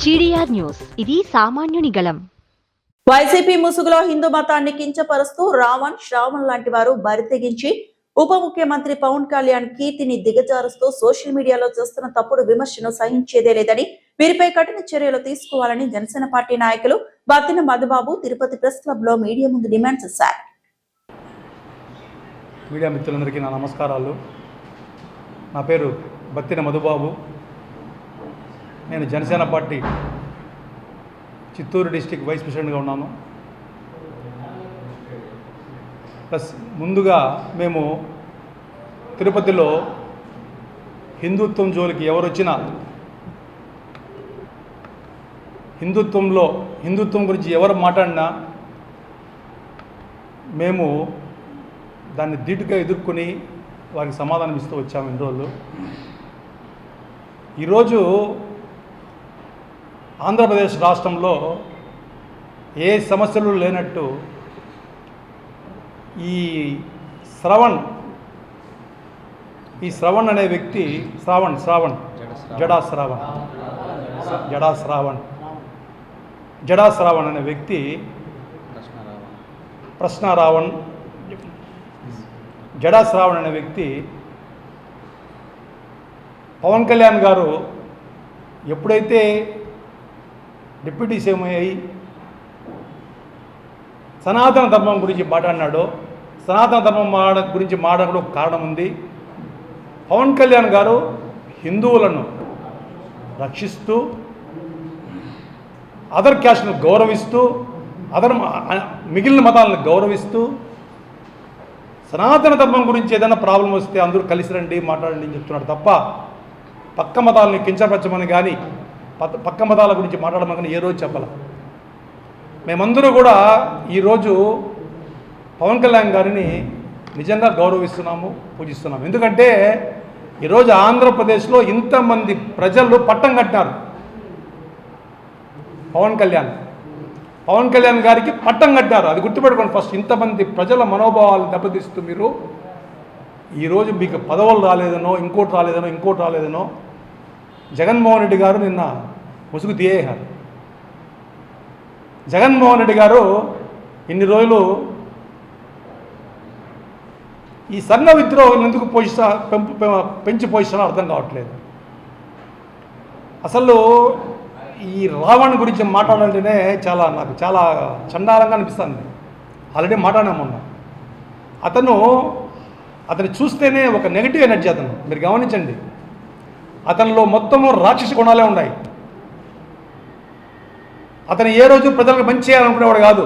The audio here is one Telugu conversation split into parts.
జీడీఆర్ న్యూస్, ఇది సామాన్యుని గళం. వైసీపీ ముసుగులో హిందూ మతాన్ని కించపరుస్తూ రావణ్, శ్రావణ్ లాంటి వారు బరితెగించి ఉప ముఖ్యమంత్రి పవన్ కళ్యాణ్ కీర్తిని దిగజారుస్తూ సోషల్ మీడియాలో చేస్తున్న తప్పుడు విమర్శను సహించేదే లేదని, వీరిపై కఠిన చర్యలు తీసుకోవాలని జనసేన పార్టీ నాయకులు బత్తిన మధుబాబు తిరుపతి ప్రెస్ క్లబ్ లో మీడియా ముందు డిమాండ్ చేశారు. మీడియా మిత్రులందరికీ నా నమస్కారాలు. నా పేరు బత్తిన మధుబాబు. నేను Janasena party Chittoor district vice ప్రెసిడెంట్గా ఉన్నాను. ప్లస్ ముందుగా మేము తిరుపతిలో హిందుత్వం జోలికి ఎవరు వచ్చినా, హిందుత్వం గురించి ఎవరు మాట్లాడినా మేము దాన్ని ధీటుగా ఎదుర్కొని వారికి సమాధానం ఇస్తూ వచ్చాము ఇన్ని రోజులు. ఈరోజు ఆంధ్రప్రదేశ్ రాష్ట్రంలో ఏ సమస్యలు లేనట్టు ఈ శ్రవణ్ అనే వ్యక్తి జడా శ్రావణ్ అనే వ్యక్తి జడా శ్రావణ్ అనే వ్యక్తి పవన్ కళ్యాణ్ గారు ఎప్పుడైతే డిప్యూటీ సీఎం అయ్యి సనాతన ధర్మం గురించి మాట్లాడినాడో, సనాతన ధర్మం గురించి మాట్లాడడం ఒక కారణం ఉంది. పవన్ కళ్యాణ్ గారు హిందువులను రక్షిస్తూ, అదర్ క్యాస్ట్ను గౌరవిస్తూ, మిగిలిన మతాలను గౌరవిస్తూ, సనాతన ధర్మం గురించి ఏదైనా ప్రాబ్లం వస్తే అందరూ కలిసి రండి, మాట్లాడండి అని చెప్తున్నాడు తప్ప పక్క మతాలని కించపరచమని కానీ, పక్క మతాల గురించి మాట్లాడమని కానీ ఏ రోజు చెప్పాల. మేమందరూ కూడా ఈరోజు పవన్ కళ్యాణ్ గారిని నిజంగా గౌరవిస్తున్నాము, పూజిస్తున్నాము. ఎందుకంటే ఈరోజు ఆంధ్రప్రదేశ్లో ఇంతమంది ప్రజలు పట్టం కట్టినారు. పవన్ కళ్యాణ్ గారికి పట్టం కట్టారు. అది గుర్తుపెట్టుకోండి. ఫస్ట్ ఇంతమంది ప్రజల మనోభావాలు దెబ్బతీస్తూ మీరు ఈరోజు మీకు పదవులు రాలేదనో, ఇంకోటి రాలేదనో జగన్మోహన్ రెడ్డి గారు నిన్న ముసుగు తీయేశారు. జగన్మోహన్ రెడ్డి గారు ఇన్ని రోజులు ఈ సంఘ విద్రోహం ఎందుకు పెంచి పోషిస్తానో అర్థం కావట్లేదు. అసలు ఈ రావణ్ గురించి మాట్లాడాలంటేనే నాకు చాలా చండాలంగా అనిపిస్తుంది. ఆల్రెడీ మాట్లాడాము. అతను చూస్తేనే ఒక నెగిటివ్ ఎనర్జీ. మీరు గమనించండి, అతనిలో మొత్తము రాక్షస గుణాలే ఉన్నాయి. అతను ఏ రోజు ప్రజలకు మంచి చేయాలనుకునేవాడు కాదు.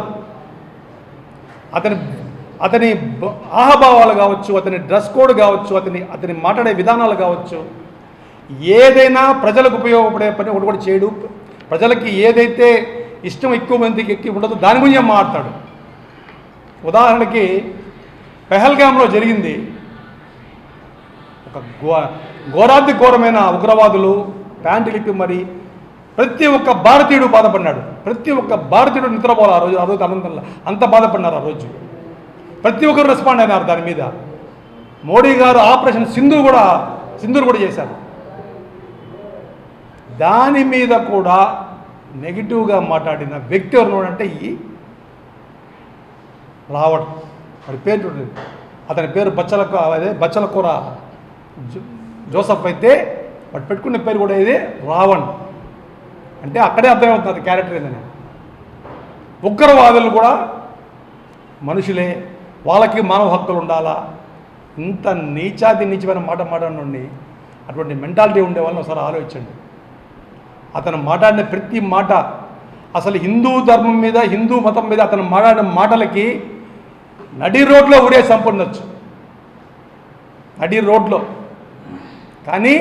అతని ఆహభావాలు కావచ్చు, అతని డ్రెస్ కోడ్ కావచ్చు, అతని మాట్లాడే విధానాలు కావచ్చు, ఏదైనా ప్రజలకు ఉపయోగపడే పని ఒకటి కూడా చేయడు. ప్రజలకి ఏదైతే ఇష్టం ఎక్కువ మందికి ఎక్కువ ఉండదో దాని గురించి మాట్లాడతాడు. ఉదాహరణకి పెహల్గాంలో జరిగింది. ఒక ఘోరాతి ఘోరమైన ఉగ్రవాదులు ప్యాంటు లిప్పి మరి ప్రతి ఒక్క భారతీయుడు బాధపడినాడు. ప్రతి ఒక్క భారతీయుడు నిద్రపోవాలి ఆ రోజు అనంతరంలో. అంత బాధపడినారు ఆ రోజు. ప్రతి ఒక్కరు రెస్పాండ్ అయినారు దాని మీద. మోడీ గారు ఆపరేషన్ సింధూర్ కూడా చేశారు. దాని మీద కూడా నెగిటివ్గా మాట్లాడిన వ్యక్తి ఎవరు అంటే ఈ రావణ్. వాడి పేరు చూడండి. అతని పేరు బచ్చలకూర జోసఫ్ అయితే వాడు పెట్టుకున్న పేరు కూడా ఇది రావణ్. అంటే అక్కడే అర్థమవుతుంది క్యారెక్టర్ ఏందని. ఉగ్రవాదులు కూడా మనుషులే, వాళ్ళకి మానవ హక్కులు ఉండాలా. ఇంత నీచమైన మాట మాట్లాడండి. అటువంటి మెంటాలిటీ ఉండే వాళ్ళని ఒకసారి ఆలోచించండి. అతను మాట్లాడిన ప్రతి మాట అసలు హిందూ ధర్మం మీద, హిందూ మతం మీద అతను మాట్లాడిన మాటలకి నడి రోడ్లో ఊరే సంపొందొచ్చు, నడి రోడ్లో. కానీ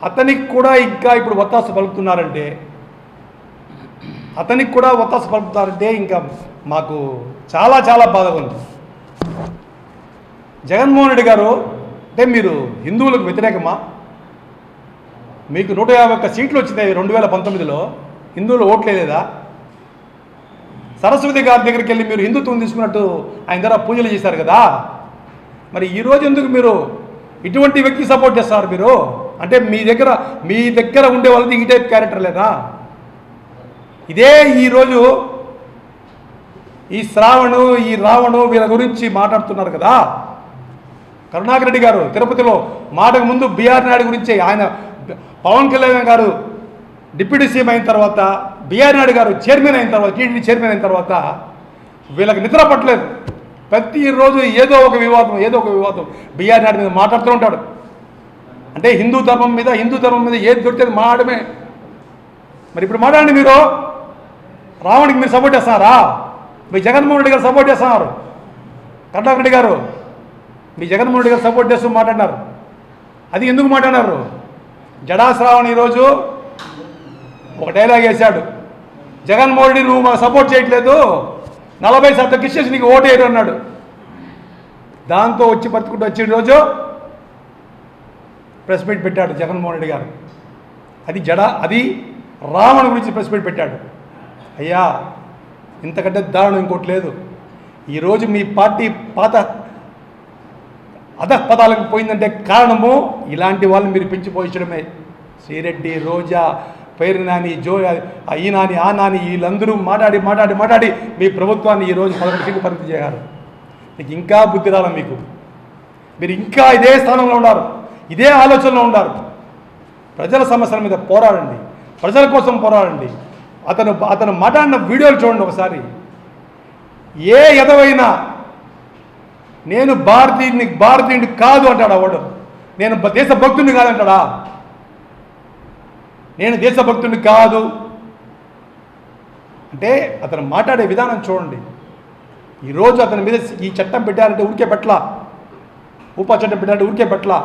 అతనికి కూడా ఇంకా ఇప్పుడు ఒత్తాసు పలుకుతున్నారంటే ఇంకా మాకు చాలా చాలా బాధగా ఉంది. జగన్మోహన్ రెడ్డి గారు అంటే మీరు హిందువులకు వ్యతిరేకమా? మీకు 151 సీట్లు వచ్చినాయి 2019లో. హిందువులు ఓట్లేదా? సరస్వతి గారి దగ్గరికి వెళ్ళి మీరు హిందుత్వం తీసుకున్నట్టు ఆయన దగ్గర పూజలు చేశారు కదా. మరి ఈరోజు ఎందుకు మీరు ఇటువంటి వ్యక్తి సపోర్ట్ చేస్తారు? మీరు అంటే మీ దగ్గర ఉండే వాళ్ళది ఈ టైప్ క్యారెక్టర్ లేదా? ఇదే ఈరోజు ఈ శ్రావణు ఈ రావణు వీళ్ళ గురించి మాట్లాడుతున్నారు కదా. కరుణాకర్ రెడ్డి గారు తిరుపతిలో మాటకు ముందు బిఆర్ నాయుడు గురించి, ఆయన పవన్ కళ్యాణ్ గారు డిప్యూటీ సీఎం అయిన తర్వాత, బిఆర్ నాయుడు గారు చైర్మన్ అయిన తర్వాత, టీటీడీ చైర్మన్ అయిన తర్వాత వీళ్ళకి నిద్ర పట్టలేదు. ప్రతిరోజు ఏదో ఒక వివాదం బిఆర్ నాయుడు మీద మాట్లాడుతూ ఉంటాడు. అంటే హిందూ ధర్మం మీద ఏది దొరికితే మాడమే. మరి ఇప్పుడు మాట్లాడండి, మీరు రావణ్కి మీరు సపోర్ట్ చేస్తున్నారా? మీ జగన్మోహన్ రెడ్డి గారు సపోర్ట్ చేస్తున్నారు. కరుణాకర్ రెడ్డి గారు మీ జగన్మోహన్ రెడ్డి గారు సపోర్ట్ చేస్తూ మాట్లాడినారు. అది ఎందుకు మాట్లాడినారు? జడా శ్రావణ్ ఈరోజు ఒక డైలాగ్ వేశాడు, జగన్మోహన్ రెడ్డి నువ్వు మాకు సపోర్ట్ చేయట్లేదు, 40% కిషేసి నీకు ఓటు వేయరు అన్నాడు. దాంతో వచ్చి బతుకుంటూ వచ్చి ఈరోజు ప్రెస్ మీట్ పెట్టాడు జగన్మోహన్ రెడ్డి గారు. అది రావణ్ గురించి ప్రెస్ మీట్ పెట్టాడు. అయ్యా, ఇంతకంటే దారుణం ఇంకోటి లేదు. ఈరోజు మీ పార్టీ పాత అధపదాలకు పోయిందంటే కారణము ఇలాంటి వాళ్ళని మీరు పెంచిపోయించడమే. శ్రీరెడ్డి, రోజా, పేరు నాని, ఈ నాని, ఆ నాని వీళ్ళందరూ మాట్లాడి మీ ప్రభుత్వాన్ని ఈరోజు 11 సీట్లు పరిమితి చేశారు. మీకు ఇంకా బుద్ధి రాల, మీరు ఇంకా ఇదే స్థానంలో ఉన్నారు, ఇదే ఆలోచనలో ఉన్నారు. ప్రజల సమస్యల మీద పోరాడండి, ప్రజల కోసం పోరాడండి. అతను మాట్లాడిన వీడియోలు చూడండి ఒకసారి. ఏ ఎదవైనా నేను భారతీయుడిని కాదు అంటాడా వాడు? నేను దేశభక్తుడిని కాదంటాడా? నేను దేశభక్తుడిని కాదు అంటే అతను మాట్లాడే విధానం చూడండి. ఈరోజు అతని మీద ఈ చట్టం పెట్టారంటే ఊరికే పెట్టలా, ఉపా చట్టం పెట్టారంటే ఊరికే పెట్టలా.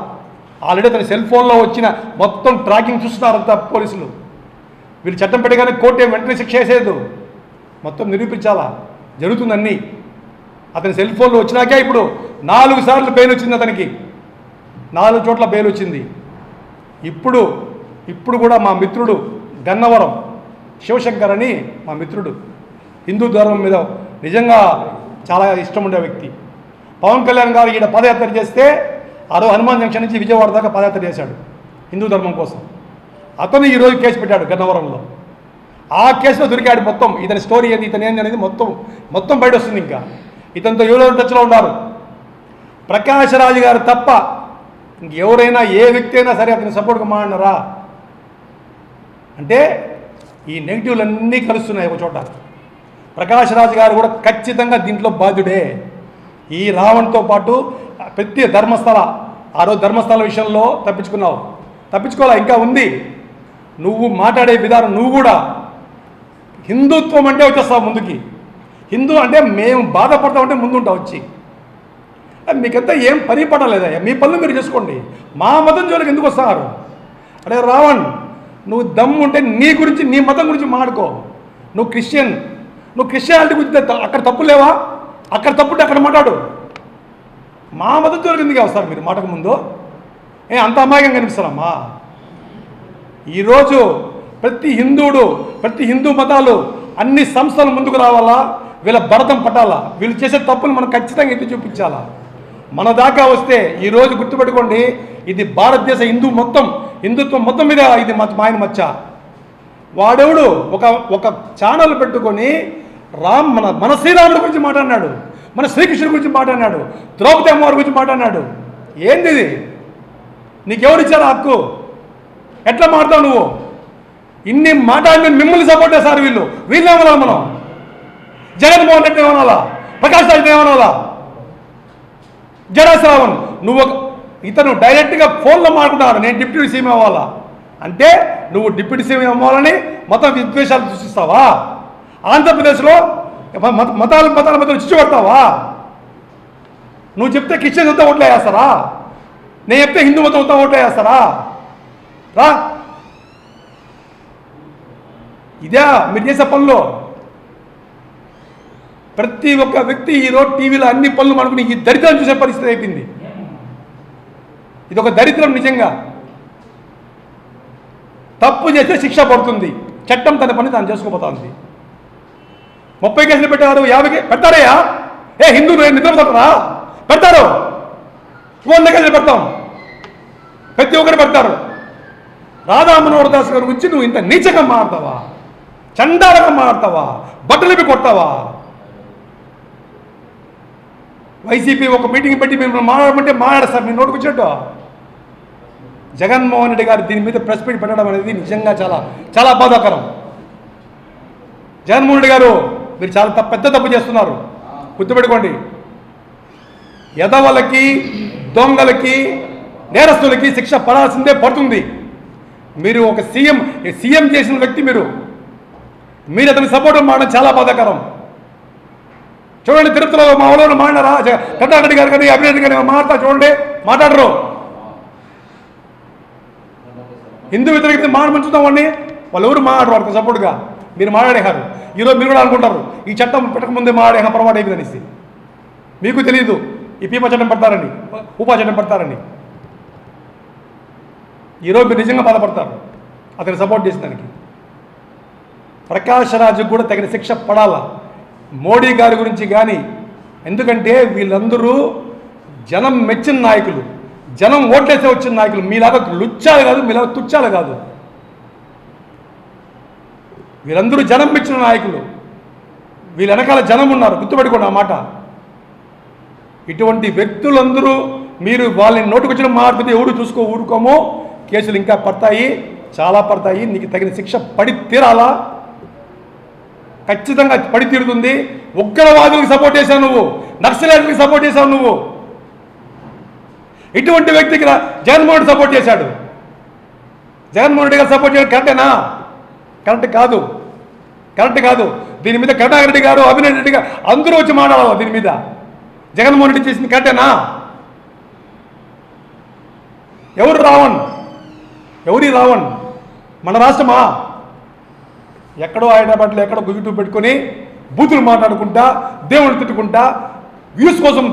ఆల్రెడీ అతని సెల్ ఫోన్లో వచ్చిన మొత్తం ట్రాకింగ్ చూస్తున్నారంతా పోలీసులు. వీళ్ళు చట్టం పెట్టగానే కోర్టు వెంటనే శిక్ష వేసేది, మొత్తం నిరూపించాలా, జరుగుతుందన్నీ. అతని సెల్ ఫోన్లో వచ్చినాకే ఇప్పుడు 4 సార్లు బెయిల్ వచ్చింది అతనికి, 4 చోట్ల బెయిల్ వచ్చింది. ఇప్పుడు కూడా మా మిత్రుడు గన్నవరం శివశంకర్ అని మా మిత్రుడు, హిందూ ధర్మం మీద నిజంగా చాలా ఇష్టం ఉండే వ్యక్తి. పవన్ కళ్యాణ్ గారు ఈడ పదయాత్ర చేస్తే హనుమాన్ జంక్షన్ నుంచి విజయవాడ దాకా పదయాత్ర చేశాడు హిందూ ధర్మం కోసం. అతను ఈరోజు కేసు పెట్టాడు గన్నవరంలో. ఆ కేసులో దొరికాడు మొత్తం. ఇతని స్టోరీ ఏంది, ఇతను ఏంది అనేది మొత్తం బయట వస్తుంది. ఇంకా ఇతనితో ఎవరో టచ్లో ఉన్నారు. ప్రకాష్ రాజు గారు తప్ప ఇంకెవరైనా ఏ వ్యక్తి అయినా సరే అతని సపోర్ట్గా మాట్లాడారా అంటే ఈ నెగిటివ్లన్నీ కలుస్తున్నాయి ఒక చోట. ప్రకాష్ రాజు గారు కూడా ఖచ్చితంగా దీంట్లో బాధ్యుడే. ఈ రావణ్తో పాటు ప్రతి ఆ రోజు ధర్మస్థల విషయంలో తప్పించుకోవాలా, ఇంకా ఉంది. నువ్వు మాట్లాడే విధానం, నువ్వు కూడా హిందుత్వం అంటే వచ్చేస్తావు ముందుకి. హిందూ అంటే మేము బాధపడతామంటే ముందుంటావు వచ్చి. మీకంతా ఏం పని పడలేదయ్యా, మీ పనులు మీరు చేసుకోండి. మా మతం జోలికి ఎందుకు వస్తున్నారు? అరే రావణ్, నువ్వు దమ్ము ఉంటే నీ మతం గురించి మాట్లాడుకో. నువ్వు క్రిస్టియానిటీ గురించి అక్కడ తప్పు లేవా? అక్కడ తప్పుంటే అక్కడ మాట్లాడు. మా మతం జోలికి ఎందుకు వస్తారు మీరు మాటకు ముందు? అంత అమాయకంగా కనిపిస్తారమ్మా. ఈరోజు ప్రతి హిందూ మతాలు, అన్ని సంస్థలు ముందుకు రావాలా, వీళ్ళ భరతం పట్టాలా, వీళ్ళు చేసే తప్పులు మనం ఖచ్చితంగా ఎత్తి చూపించాలా. మన దాకా వస్తే ఈరోజు గుర్తుపెట్టుకోండి, ఇది భారతదేశ హిందుత్వం మొత్తం మీద ఇది మాయన మచ్చ. వాడెవడు ఒక ఛానల్ పెట్టుకొని మన శ్రీరాముడి గురించి మాట్లాడినాడు, మన శ్రీకృష్ణుడి గురించి మాట్లాడినాడు, ద్రౌపది అమ్మవారి గురించి మాట్లాడినాడు. ఏంది ఇది? నీకెవరు ఇచ్చారు హక్కు? ఎట్లా మాట్లాడతావు నువ్వు? ఇన్ని మాట్లాడిన మిమ్మల్ని సపోర్ట్ చేస్తారు వీళ్ళు ఏమన్నా? మనం జగన్మోహన్ రెడ్డి ఏమనాలా? ప్రకాష్ రాజ్ ఏమనాలా? జడా శ్రావణ్ ఇతను డైరెక్ట్గా ఫోన్లో మాట్లాడుతున్నాడు, నేను డిప్యూటీ సీఎం అవ్వాలా అంటే నువ్వు డిప్యూటీ సీఎం అవ్వాలని మత విద్వేషాలు సృష్టిస్తావా? ఆంధ్రప్రదేశ్లో మతాల మధ్య చిచ్చు పెడతావా? నువ్వు చెప్తే క్రిస్టియన్స్ అంతా ఓట్లు వేస్తారా? నేను చెప్తే హిందూ మతం అంతా ఓట్లు వేస్తారా? రా, ఇదే మీరు చేసే పనులు. ప్రతి ఒక్క వ్యక్తి ఈరోజు టీవీలో అన్ని పనులు మనకు ఈ దరిద్రం చూసే పరిస్థితి అయిపోయింది. ఇది ఒక దరిద్రం నిజంగా. తప్పు చేస్తే శిక్ష పడుతుంది, చట్టం తన పని తాను చేసుకోబోతుంది. 30 కేసులు పెట్టారు, 50 పెడతారయ్యా. హిందూ నిద్రపోతారా? పెడతారు. 100 కేసులు పెడతాం, ప్రతి ఒక్కరు పెడతారు. రాధా మనోహర్ దాస్ గారి గురించి నువ్వు ఇంత నీచంగా మాట్లాడతావా? చండాలంగా మాట్లాడతావా? బట్టలిపి కొడతావా? వైసీపీ ఒక మీటింగ్ పెట్టి మేము మాట్లాడమంటే మాట్లాడస్తారు, నేను నోటుకు వచ్చినట్టు. జగన్మోహన్ రెడ్డి గారు దీని మీద ప్రెస్ మీట్ పెట్టడం అనేది నిజంగా చాలా చాలా బాధాకరం. జగన్మోహన్ రెడ్డి గారు మీరు చాలా పెద్ద తప్పు చేస్తున్నారు, గుర్తుపెట్టుకోండి. ఎదవలకి, దొంగలకి, నేరస్తులకి శిక్ష పడాల్సిందే పడుతుంది. మీరు ఒక సీఎం చేసిన వ్యక్తి, మీరు అతని సపోర్ట్ మాడడం చాలా బాధాకరం. చూడండి, తిరుపతిలో మా ఊళ్ళో మాట్లాడారా? కరుణాకర్ గారు కానీ అభిరెడ్డి గారు మాట్లాడతా చూడండి, మాట్లాడరు. హిందూ వ్యతిరేకత మాట్లాడుతుందాం వాడిని, వాళ్ళు ఎవరు మాట్లాడరు వాళ్ళకి సపోర్ట్గా. మీరు మాట్లాడేహారు. ఈరోజు మీరు కూడా అనుకుంటారు ఈ చట్టం పెట్టకముందే మాట్లాడే పొరపాటు అయిపోయింది అనేసి. మీకు తెలియదు ఈ పీపా చట్టం పెడతారని, ఉపా చట్టం పెడతారని. ఈరోజు మీరు నిజంగా బాధపడతారు అతన్ని సపోర్ట్ చేసిన దానికి. ప్రకాష్ రాజుకు కూడా తగిన శిక్ష పడాలా, మోడీ గారి గురించి కానీ. ఎందుకంటే వీళ్ళందరూ జనం మెచ్చిన నాయకులు, జనం ఓట్లేసే వచ్చిన నాయకులు. మీలాగా లుచ్చాలు కాదు, మీలాగా తుచ్చాలు కాదు. వీళ్ళందరూ జనం మెచ్చిన నాయకులు. వీళ్ళ వెనకాల జనం ఉన్నారు, గుర్తుపెట్టుకోండి ఆ మాట. ఇటువంటి వ్యక్తులందరూ మీరు వాళ్ళని నోటుకొచ్చిన మాట్లాడితే ఎవరు ఊరుకోమో. కేసులు ఇంకా పడతాయి, చాలా పడతాయి. నీకు తగిన శిక్ష పడి తీరాలా, ఖచ్చితంగా పడి తీరుతుంది. ఉగ్రవాదులకు సపోర్ట్ చేశావు నువ్వు, నక్సలైట్లకు సపోర్ట్ చేశావు నువ్వు. ఇటువంటి వ్యక్తికి జగన్మోహన్ రెడ్డి సపోర్ట్ చేశాడు. జగన్మోహన్ రెడ్డి గారు సపోర్ట్ చేయడం కరెక్టేనా? కరెక్ట్ కాదు. దీని మీద కరుణాకర్ రెడ్డి గారు, అభినయ్ రెడ్డి గారు అందరూ వచ్చి మాట్లాడాలి దీని మీద. జగన్మోహన్ రెడ్డి చేసింది కరెక్టేనా? ఎవరు రావణ్? మన రాష్ట్రమా? ఎక్కడో హైదరాబాద్లో ఎక్కడో యూట్యూబ్ పెట్టుకొని బూతులు మాట్లాడుకుంటా, దేవుళ్ళు తిట్టుకుంటా, వ్యూస్ కోసం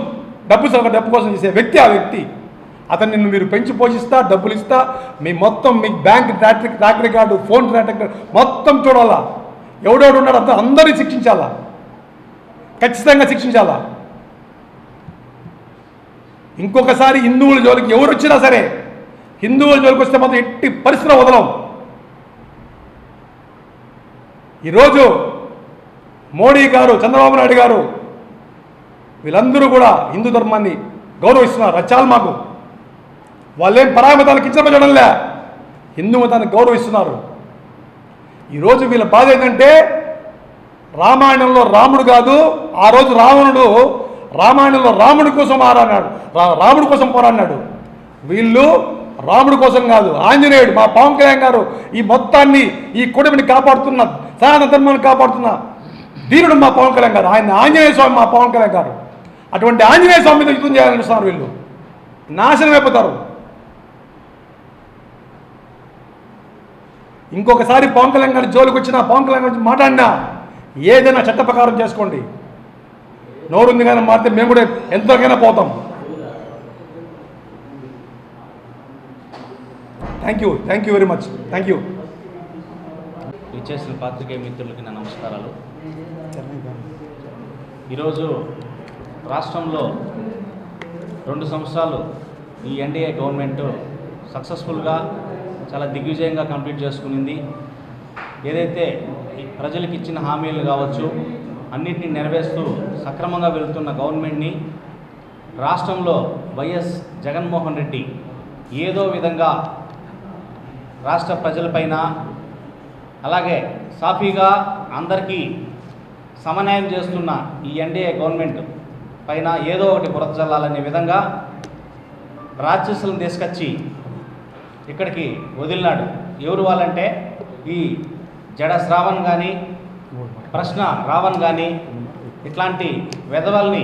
డబ్బు కోసం చేసే వ్యక్తి ఆ వ్యక్తి. అతన్ని మీరు పెంచి పోషిస్తా, డబ్బులు ఇస్తా, మీ bank track record, phone track record మొత్తం చూడాలా. ఎవడెవడు ఉన్నాడు అంతా అందరినీ శిక్షించాలా, ఖచ్చితంగా శిక్షించాలా. ఇంకొకసారి హిందువుల జోలికి ఎవరు వచ్చినా సరే, హిందువుల జోలికి వస్తే మాత్రం ఎట్టి పరిస్థితుల్లో వదలం. ఈరోజు మోడీ గారు, చంద్రబాబు నాయుడు గారు వీళ్ళందరూ కూడా హిందూ ధర్మాన్ని గౌరవిస్తున్నారు. రచ్చాలు మాకు వాళ్ళేం పరాయి మతానికి కించపరచడంలే, హిందూ మతాన్ని గౌరవిస్తున్నారు. ఈరోజు వీళ్ళ బాధ ఏంటంటే రామాయణంలో రాముడు కాదు, ఆ రోజు రావణుడు రామాయణంలో రాముడి కోసం రాముడి కోసం పోరాడినాడు. వీళ్ళు రాముడి కోసం కాదు, ఆంజనేయుడు మా పవన్ కళ్యాణ్ గారు ఈ మొత్తాన్ని, ఈ కుటుంబాన్ని కాపాడుతున్న, సనాతన ధర్మాన్ని కాపాడుతున్న ధీరుడు మా పవన్ కళ్యాణ్ గారు. ఆయన ఆంజనేయ స్వామి మా పవన్ కళ్యాణ్ గారు. అటువంటి ఆంజనేయ స్వామి మీద యుద్ధం చేయాలనిస్తున్నారు వీళ్ళు. నాశనం అయిపోతారు. ఇంకొకసారి పవన్ కళ్యాణ్ గారి జోలికి వచ్చినా, పవన్ కళ్యాణ్ గురించి మాట్లాడినా ఏదైనా చట్ట ప్రకారం చేసుకోండి. నోరుంది కానీ మారితే మేము కూడా ఎంతకైనా పోతాం. Thank you very much. Thank you. ఇచ్చేసిన పాత్రికేయ మిత్రులకి నా నమస్కారాలు. ఈరోజు రాష్ట్రంలో 2 సంవత్సరాలు ఈ ఎన్డీఏ గవర్నమెంట్ సక్సెస్ఫుల్గా చాలా దిగ్విజయంగా కంప్లీట్ చేసుకునింది. ఏదైతే ప్రజలకు ఇచ్చిన హామీలు కావచ్చు అన్నింటినీ నెరవేరుస్తూ సక్రమంగా వెళుతున్న గవర్నమెంట్ని రాష్ట్రంలో వైఎస్ జగన్మోహన్ రెడ్డి ఏదో విధంగా రాష్ట్ర ప్రజలపైన, అలాగే సాఫీగా అందరికీ సమన్వయం చేస్తున్న ఈ ఎన్డీఏ గవర్నమెంట్ పైన ఏదో ఒకటి బురద చల్లాలనే విధంగా రాక్షసులను తీసుకొచ్చి ఇక్కడికి వదిలినాడు. ఎవరు వాళ్ళంటే ఈ జడ శ్రావణ్ కానీ, ప్రశ్న రావణ్ కానీ ఇట్లాంటి వెధవల్ని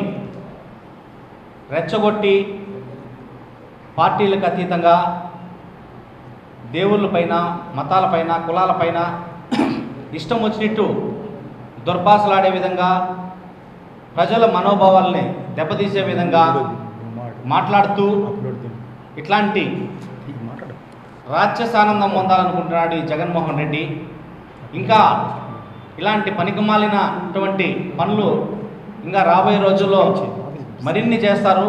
రెచ్చగొట్టి పార్టీలకు అతీతంగా దేవుళ్ళపైన, మతాలపైన, కులాలపైన ఇష్టం వచ్చినట్టు దుర్భాషలాడే విధంగా, ప్రజల మనోభావాల్ని దెబ్బతీసే విధంగా మాట్లాడుతూ ఇట్లాంటి రాక్షసానందం పొందాలనుకుంటున్నాడు ఈ జగన్మోహన్ రెడ్డి. ఇంకా ఇలాంటి పనికిమాలినటువంటి పనులు ఇంకా రాబోయే రోజుల్లో మరిన్ని చేస్తారు.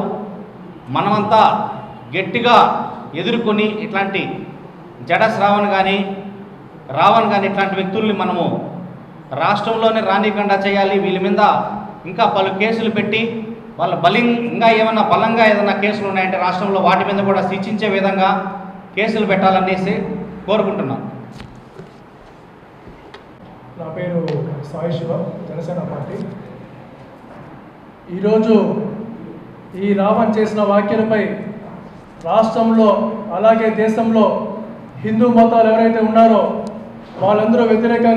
మనమంతా గట్టిగా ఎదుర్కొని ఇట్లాంటి జడ శ్రావణ్ కానీ, రావణ్ కానీ ఇట్లాంటి వ్యక్తుల్ని మనము రాష్ట్రంలోనే రానికుండా చేయాలి. వీళ్ళ మీద ఇంకా పలు కేసులు పెట్టి వాళ్ళ ఇంకా ఏమైనా బలంగా ఏదైనా కేసులు ఉన్నాయంటే రాష్ట్రంలో వాటి మీద కూడా శిక్షించే విధంగా కేసులు పెట్టాలనేసి కోరుకుంటున్నాం. నా పేరు సాయి శివ, జనసేన పార్టీ. ఈరోజు ఈ రావణ్ చేసిన వ్యాఖ్యలపై రాష్ట్రంలో అలాగే దేశంలో హిందూ మతాలు ఎవరైతే ఉన్నారో వాళ్ళందరూ వ్యతిరేకంగా